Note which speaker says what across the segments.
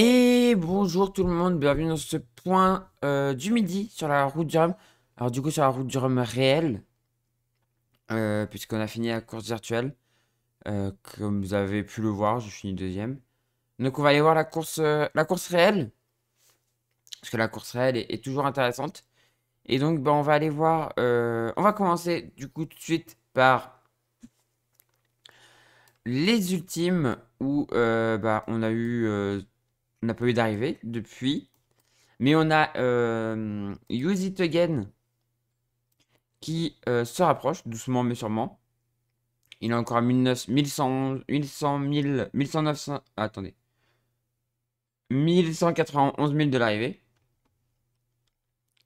Speaker 1: Et bonjour tout le monde, bienvenue dans ce point du midi sur la route du Rhum. Alors du coup sur la route du Rhum réelle, puisqu'on a fini la course virtuelle. Comme vous avez pu le voir, je finis deuxième. Donc on va aller voir la course réelle, parce que la course réelle est toujours intéressante. Et donc bah, on va aller voir, on va commencer du coup tout de suite par les ultimes, où bah, on n'a pas eu d'arrivée depuis. Mais on a Use It Again qui se rapproche doucement mais sûrement. Il a encore à 1100, 1100, 1000, 1100, attendez. 1191 000 de l'arrivée.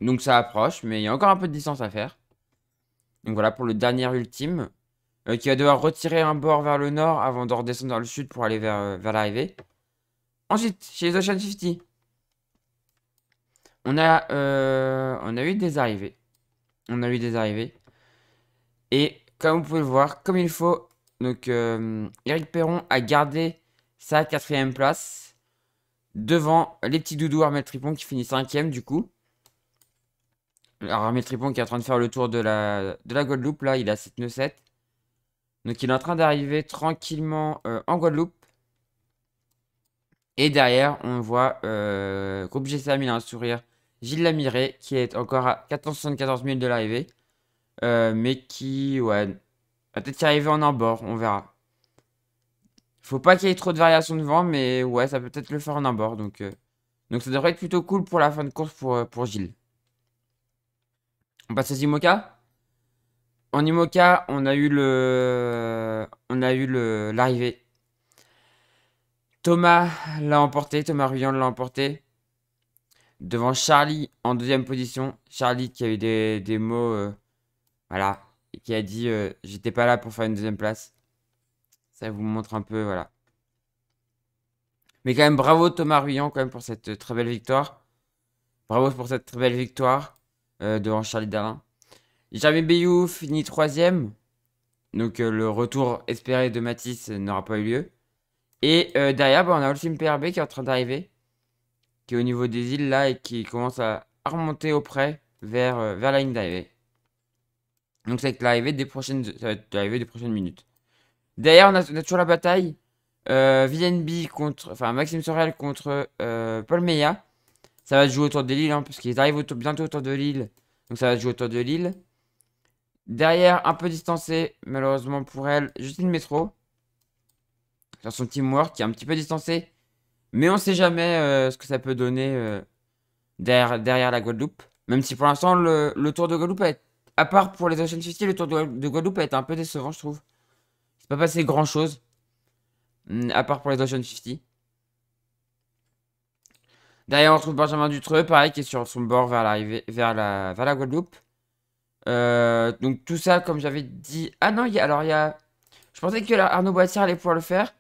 Speaker 1: Donc ça approche, mais il y a encore un peu de distance à faire. Donc voilà pour le dernier ultime. Qui va devoir retirer un bord vers le nord avant de redescendre dans le sud pour aller vers l'arrivée. Ensuite, chez les Ocean 50, on a eu des arrivées. On a eu des arrivées. Et comme vous pouvez le voir, comme il faut, donc Eric Perron a gardé sa quatrième place devant les petits doudous Armel Tripon qui finit cinquième du coup. Alors Armel Tripon qui est en train de faire le tour de la Guadeloupe, là il a 7-9-7. Donc il est en train d'arriver tranquillement en Guadeloupe. Et derrière on voit groupe GCM, il a un sourire. Gilles Lamiré qui est encore à 474 000 de l'arrivée. Mais qui, ouais, va peut-être y arriver en un bord, on verra. Faut pas qu'il y ait trop de variations de vent, mais ouais, ça peut peut-être le faire en un bord. Donc ça devrait être plutôt cool pour la fin de course pour Gilles. On passe aux IMOCA. En IMOCA, l'arrivée. Thomas l'a emporté, Thomas Ruyant l'a emporté. Devant Charlie en deuxième position. Charlie qui a eu des mots, voilà, et qui a dit j'étais pas là pour faire une deuxième place. Ça vous montre un peu, voilà. Mais quand même, bravo Thomas Ruyant quand même pour cette très belle victoire. Bravo pour cette très belle victoire devant Charlie Dalin. Jamie Bayou finit troisième. Donc le retour espéré de Matisse n'aura pas eu lieu. Et derrière, bah, on a Ultime PRB qui est en train d'arriver. Qui est au niveau des îles là et qui commence à remonter auprès vers la ligne d'arrivée. Donc ça va être l'arrivée ça va être l'arrivée des prochaines minutes. Derrière, on a toujours la bataille. VNB contre. Enfin, Maxime Sorel contre Paul Meillat. Ça va se jouer autour de Lille, hein, parce qu'ils arrivent bientôt autour de Lille. Donc ça va se jouer autour de Lille. Derrière, un peu distancé, malheureusement pour elle, Justine Métro. Sur son teamwork, qui est un petit peu distancé. Mais on sait jamais ce que ça peut donner derrière la Guadeloupe. Même si pour l'instant, le tour de Guadeloupe, à part pour les Ocean 50, le tour de Guadeloupe a été un peu décevant, je trouve. C'est pas passé grand chose. À part pour les Ocean 50. Derrière, on retrouve Benjamin Dutreux, pareil, qui est sur son bord vers l'arrivée, vers la Guadeloupe. Donc tout ça, comme j'avais dit. Ah non, alors il y a. Je pensais que Arnaud Boissière allait pouvoir le faire.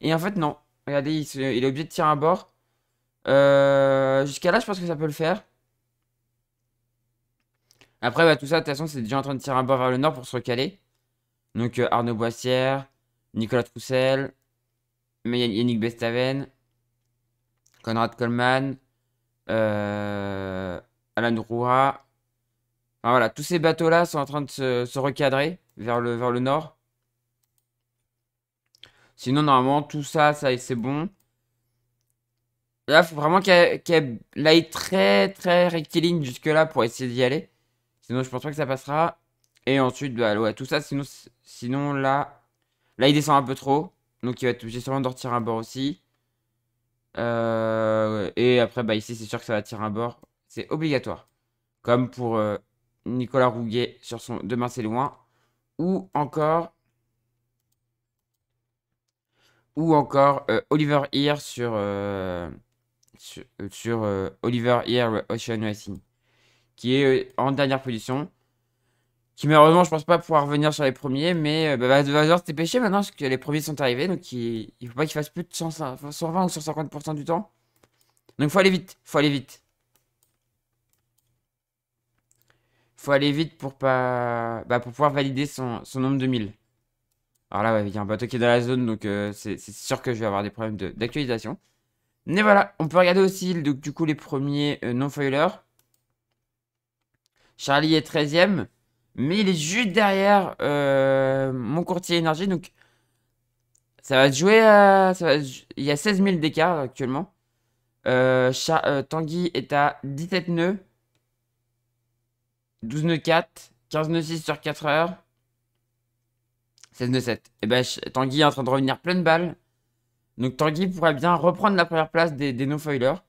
Speaker 1: Et en fait, non. Regardez, il est obligé de tirer un bord. Jusqu'à là, je pense que ça peut le faire. Après, bah, tout ça, de toute façon, c'est déjà en train de tirer un bord vers le nord pour se recaler. Donc Arnaud Boissière, Nicolas Troussel, Yannick Bestaven, Conrad Coleman, Alan Roura. Enfin, voilà, tous ces bateaux-là sont en train de se recadrer vers le nord. Sinon, normalement, tout ça, c'est bon. Là, il faut vraiment qu'elle aille très, très rectiligne jusque-là pour essayer d'y aller. Sinon, je pense pas que ça passera. Et ensuite, bah, ouais, tout ça, sinon là, il descend un peu trop. Donc, il va être obligé sûrement de retirer un bord aussi. Et après, bah, ici, c'est sûr que ça va tirer un bord. C'est obligatoire. Comme pour Nicolas Rouguet sur son Demain c'est loin. Ou encore, Oliver Heer sur Oliver Heer Ocean Racing. Qui est en dernière position. Qui malheureusement, je pense pas pouvoir revenir sur les premiers. Mais bah, va devoir se dépêcher maintenant parce que les premiers sont arrivés. Donc il faut pas qu'il fasse plus de 120 ou 150% du temps. Donc il faut aller vite. Faut aller vite. Faut aller vite pour pas bah, pour pouvoir valider son nombre de 1000. Alors là, ouais, il y a un bateau qui est dans la zone, donc c'est sûr que je vais avoir des problèmes d'actualisation. Mais voilà, on peut regarder aussi du coup les premiers non-foilers. Charlie est 13e, mais il est juste derrière mon courtier énergie. Donc ça va se jouer à... Il y a 16 000 d'écart actuellement. Tanguy est à 17 nœuds, 12 nœuds 4, 15 nœuds 6 sur 4 heures, 16 nœuds 7. Et ben Tanguy est en train de revenir pleine balle. Donc Tanguy pourrait bien reprendre la première place des no-foilers.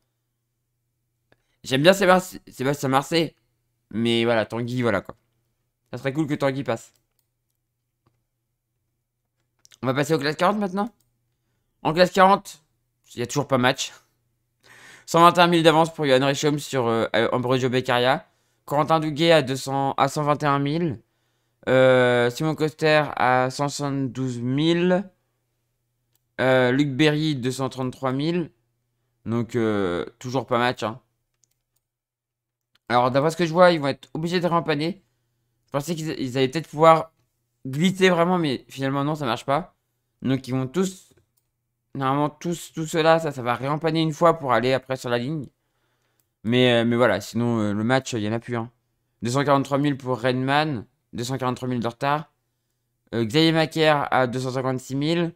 Speaker 1: J'aime bien Sébastien Marseille, mais voilà, Tanguy, voilà quoi. Ça serait cool que Tanguy passe. On va passer aux classes 40 maintenant. En classe 40, il y a toujours pas match. 121 000 d'avance pour Johan Richaume sur Ambrogio Beccaria. Corentin Duguay à 121 000. Simon Coster à 172 000. Luc Berry 233 000. Donc toujours pas match. Hein. Alors d'après ce que je vois, ils vont être obligés de rampanner. Je pensais qu'ils allaient peut-être pouvoir glisser vraiment, mais finalement non, ça marche pas. Donc ils vont tous, normalement tout cela, ça va réempanner une fois pour aller après sur la ligne. Mais voilà, sinon le match, il y en a plus. Hein. 243 000 pour Redman, 243 000 de retard. Xavier Macaire à 256 000.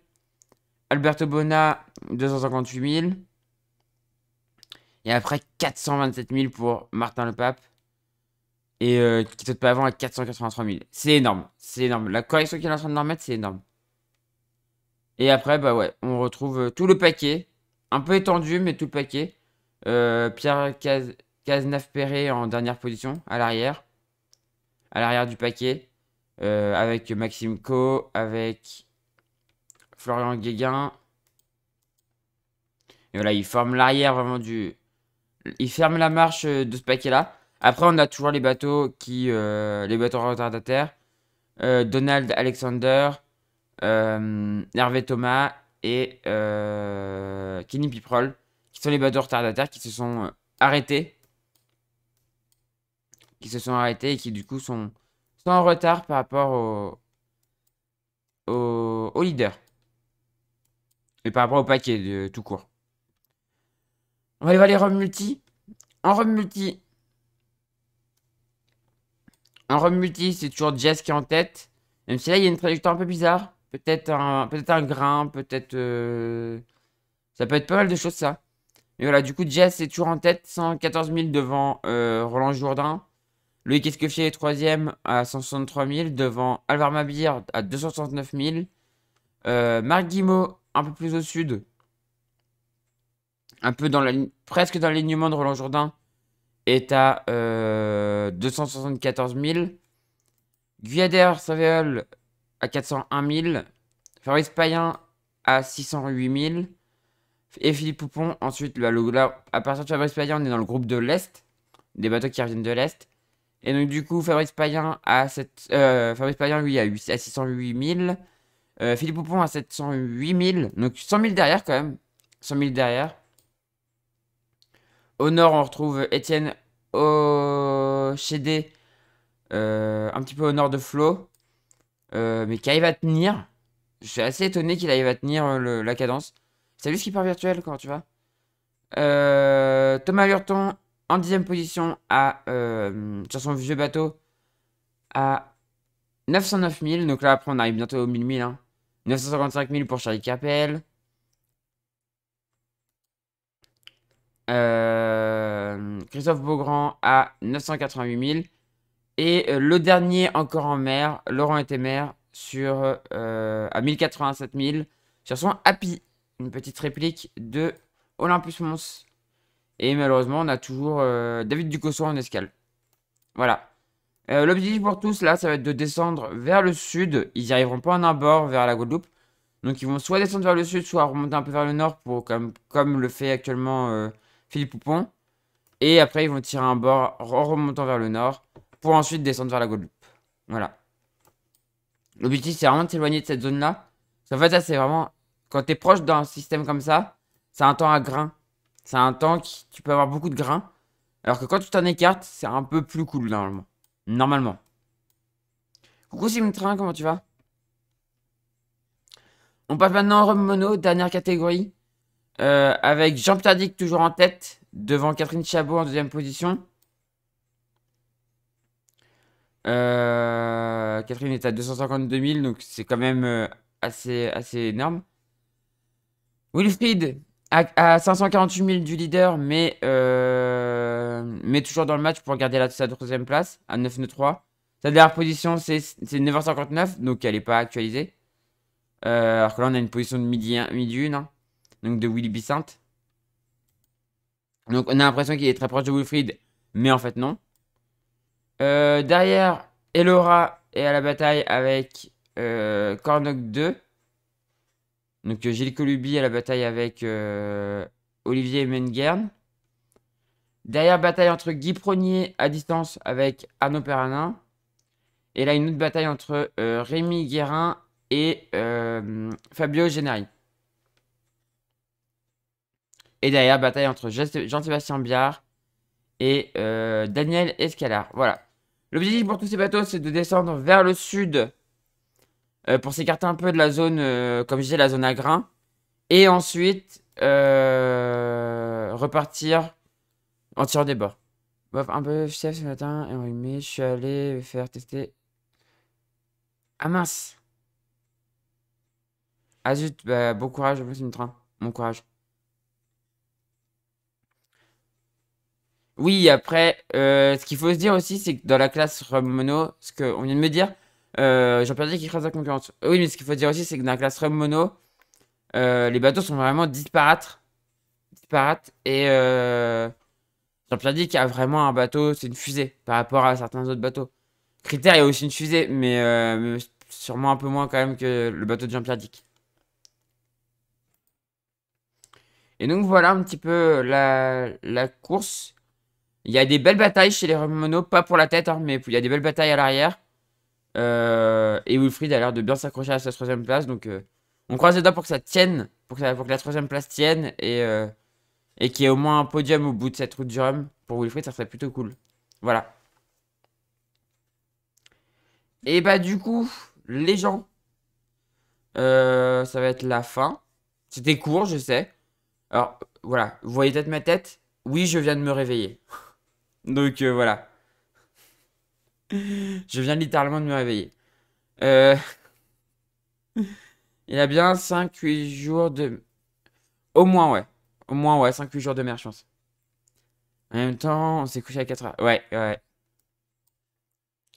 Speaker 1: Alberto Bona, 258 000. Et après, 427 000 pour Martin Le Pape. Et qui saute pas avant à 483 000. C'est énorme. C'est énorme. La correction qu'il est en train de leur mettre, c'est énorme. Et après, bah ouais, on retrouve tout le paquet. Un peu étendu, mais tout le paquet. Pierre Cazenave-Perret en dernière position, à l'arrière. À l'arrière du paquet. Avec Maxime Co, avec Florian Guéguin. Et voilà, il forme l'arrière vraiment du... Il ferme la marche de ce paquet-là. Après, on a toujours les bateaux les bateaux retardataires. Donald Alexander, Hervé Thomas et Kenny Piprol, qui sont les bateaux retardataires qui se sont arrêtés. Qui se sont arrêtés et qui du coup sont en retard par rapport au leader. Et par rapport au paquet tout court. On va aller voir les robes multi. En robe multi. En robe multi, c'est toujours Jess qui est en tête. Même si là, il y a une trajectoire un peu bizarre. Peut-être un grain, peut-être... Ça peut être pas mal de choses, ça. Mais voilà, du coup, Jess est toujours en tête. 114 000 devant Roland Jourdain. Loïc Escoffier est troisième à 163 000. Devant Alvar Mabir à 269 000. Marc Guimau, un peu plus au sud. Un peu presque dans l'alignement de Roland Jourdain. Est à 274 000. Guyader Savéol à 401 000. Fabrice Payen à 608 000. Et Philippe Poupon, ensuite, là, à partir de Fabrice Payen, on est dans le groupe de l'Est. Des bateaux qui reviennent de l'Est. Et donc, du coup, Fabrice Payen, lui, à 608 000. Philippe Poupon à 708 000. Donc, 100 000 derrière, quand même. 100 000 derrière. Au nord, on retrouve Étienne Ochédé. Un petit peu au nord de Flo. Mais qui arrive à tenir. Je suis assez étonné qu'il arrive à tenir la cadence. Salut Skipper Virtuel, comment tu vas? Thomas Lurton en 10ème position sur son vieux bateau à 909 000. Donc là, après, on arrive bientôt aux 1000 000. Hein. 955 000 pour Charlie Capel. Christophe Beaugrand à 988 000. Et le dernier encore en mer, Laurent Etemer à 1087 000 sur son Happy. Une petite réplique de Olympus Mons. Et malheureusement, on a toujours David Ducosson en escale. Voilà. L'objectif pour tous, là, ça va être de descendre vers le sud. Ils n'y arriveront pas en un bord vers la Guadeloupe. Donc, ils vont soit descendre vers le sud, soit remonter un peu vers le nord, comme le fait actuellement Philippe Poupon. Et après, ils vont tirer un bord en remontant vers le nord, pour ensuite descendre vers la Guadeloupe. Voilà. L'objectif, c'est vraiment de s'éloigner de cette zone-là. En fait, ça, c'est vraiment... Quand tu es proche d'un système comme ça, c'est un temps à grain. C'est un temps qui... Tu peux avoir beaucoup de grains. Alors que quand tu t'en écartes, c'est un peu plus cool, normalement. Normalement. Coucou Simon Train, comment tu vas? On passe maintenant en robe mono, dernière catégorie. Avec Jean-Pierre Dick toujours en tête, devant Catherine Chabot en deuxième position. Catherine est à 252 000, donc c'est quand même assez énorme. Wilfried à 548 000 du leader, mais toujours dans le match pour garder sa troisième place à 9,3. Sa dernière position, c'est 9h59, donc elle n'est pas actualisée. Alors que là, on a une position de midi 1, hein, donc de Willy Bissant. Donc on a l'impression qu'il est très proche de Wilfried, mais en fait non. Derrière, Elora est à la bataille avec Cornoc 2. Donc Gilles Colubi à la bataille avec Olivier Menguern. Derrière, bataille entre Guy Pronier à distance avec Arnaud Perranin. Et là, une autre bataille entre Rémi Guérin et Fabio Gennari. Et derrière, bataille entre Jean-Sébastien Biard et Daniel Escalard. Voilà. L'objectif pour tous ces bateaux, c'est de descendre vers le sud pour s'écarter un peu de la zone, comme je disais, la zone à grains. Et ensuite, repartir en tirant des bords. Bref, un peu chef ce matin, mais je suis allé faire tester. Ah mince! Ah zut, bah, bon courage, c'est une train. Bon courage. Oui, après, ce qu'il faut se dire aussi, c'est que dans la classe Rhum Mono, ce qu'on vient de me dire, Jean-Pierre dit qu'il écrase la concurrence. Oui, mais ce qu'il faut dire aussi, c'est que dans la classe Rhum Mono, les bateaux sont vraiment disparates. Disparates. Et Jean-Pierre dit qu'il y a vraiment un bateau, c'est une fusée par rapport à certains autres bateaux. Critère, il y a aussi une fusée, mais sûrement un peu moins quand même que le bateau de Jean-Pierre Dick. Et donc voilà un petit peu la course. Il y a des belles batailles chez les Mono, pas pour la tête, hein, mais il y a des belles batailles à l'arrière. Et Wilfried a l'air de bien s'accrocher à sa troisième place. Donc on croise les doigts pour que ça tienne, pour que la troisième place tienne et qu'il y ait au moins un podium au bout de cette route du Rhum. Pour Wilfried, ça serait plutôt cool. Voilà. Et bah du coup, les gens, ça va être la fin. C'était court, je sais. Alors voilà, vous voyez peut-être ma tête. Oui, je viens de me réveiller. Donc voilà. Je viens littéralement de me réveiller. Euh, il a bien 5-8 jours de... Au moins, ouais. Au moins, ouais, 5-8 jours de mer, je pense. En même temps, on s'est couché à 4 heures. Ouais, ouais.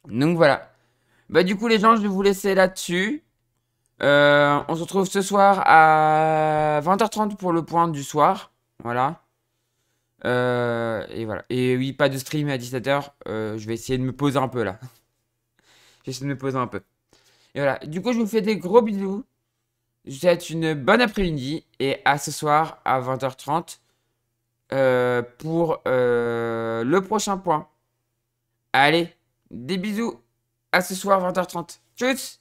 Speaker 1: Donc voilà. Bah du coup, les gens, je vais vous laisser là-dessus. On se retrouve ce soir à 20h30 pour le point du soir. Voilà. Et voilà. Et oui, pas de stream à 17h. Je vais essayer de me poser un peu là. J'essaie de me poser un peu. Et voilà. Du coup, je vous fais des gros bisous. Je vous souhaite une bonne après-midi. Et à ce soir à 20h30 pour le prochain point. Allez, des bisous. À ce soir 20h30. Tchuss!